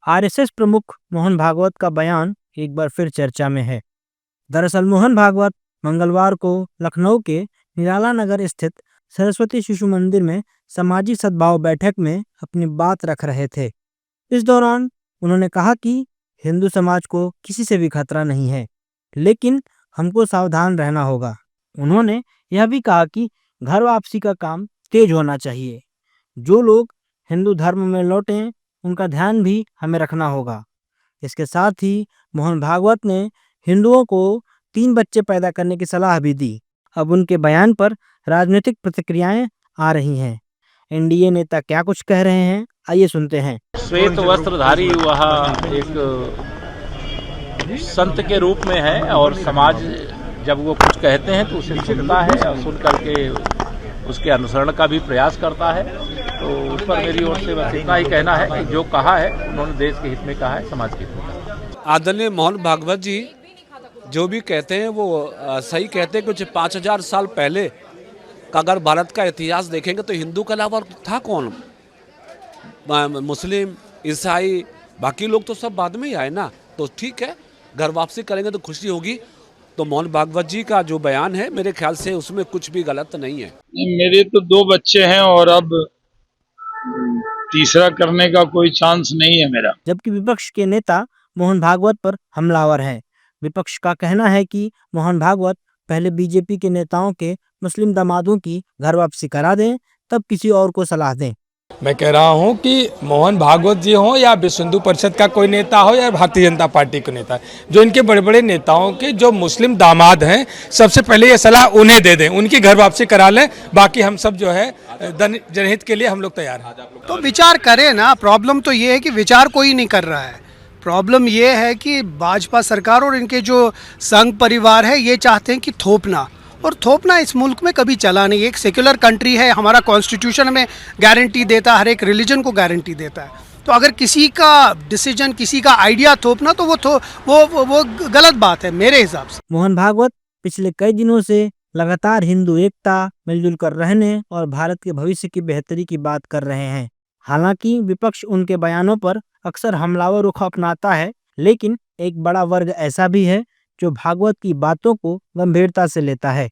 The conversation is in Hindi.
आरएसएस प्रमुख मोहन भागवत का बयान एक बार फिर चर्चा में है। दरअसल मोहन भागवत मंगलवार को लखनऊ के निराला नगर स्थित सरस्वती शिशु मंदिर में सामाजिक सद्भाव बैठक में अपनी बात रख रहे थे। इस दौरान उन्होंने कहा कि हिंदू समाज को किसी से भी खतरा नहीं है, लेकिन हमको सावधान रहना होगा। उन्होंने यह भी कहा कि घर वापसी का काम तेज होना चाहिए। जो लोग हिंदू धर्म में लौटें, उनका ध्यान भी हमें रखना होगा। इसके साथ ही मोहन भागवत ने हिंदुओं को 3 बच्चे पैदा करने की सलाह भी दी। अब उनके बयान पर राजनीतिक प्रतिक्रियाएं आ रही हैं। एनडीए नेता क्या कुछ कह रहे हैं, आइए सुनते हैं। श्वेत वस्त्रधारी वह एक संत के रूप में है और समाज जब वो कुछ कहते हैं तो उसे सुनता है और सुन करके उसके अनुसरण का भी प्रयास करता है। तो उस पर मेरी ओर से बस इतना ही कहना है कि जो कहा है उन्होंने देश के हित में कहा है, समाज के हित में कहा है। आदरणीय मोहन भागवत जी जो भी कहते हैं वो सही कहते हैं। कुछ 5000 साल पहले का अगर भारत का इतिहास देखेंगे तो हिंदू के अलावा था कौन? मुस्लिम, ईसाई, बाकी लोग तो सब बाद में ही आए ना। तो ठीक है, घर वापसी करेंगे तो खुशी होगी। तो मोहन भागवत जी का जो बयान है मेरे ख्याल से उसमें कुछ भी गलत नहीं है। मेरे तो 2 बच्चे हैं और अब तीसरा करने का कोई चांस नहीं है मेरा। जबकि विपक्ष के नेता मोहन भागवत पर हमलावर हैं। विपक्ष का कहना है कि मोहन भागवत पहले बीजेपी के नेताओं के मुस्लिम दामादों की घर वापसी करा दें, तब किसी और को सलाह दें। मैं कह रहा हूं कि मोहन भागवत जी हो या विश्व हिंदू परिषद का कोई नेता हो या भारतीय जनता पार्टी के नेता, जो इनके बड़े बड़े नेताओं के जो मुस्लिम दामाद हैं, सबसे पहले ये सलाह उन्हें दे दें, उनकी घर वापसी करा लें। बाकी हम सब जो है जनहित के लिए हम लोग तैयार हैं। तो विचार करें ना। प्रॉब्लम तो ये है कि विचार कोई नहीं कर रहा है। प्रॉब्लम ये है कि भाजपा सरकार और इनके जो संघ परिवार है ये चाहते हैं कि थोपना, और थोपना इस मुल्क में कभी चला नहीं। एक सेक्युलर कंट्री है, हमारा कॉन्स्टिट्यूशन हमें गारंटी देता है, हर एक रिलीजन को गारंटी देता है। तो अगर किसी का डिसीजन, किसी का आइडिया थोपना तो वो गलत बात है मेरे हिसाब से। मोहन भागवत पिछले कई दिनों से लगातार हिंदू एकता, मिलजुल कर रहने और भारत के भविष्य की बेहतरी की बात कर रहे हैं। हालांकि विपक्ष उनके बयानों पर अक्सर हमलावर रुख अपनाता है, लेकिन एक बड़ा वर्ग ऐसा भी है जो भागवत की बातों को गंभीरता से लेता है।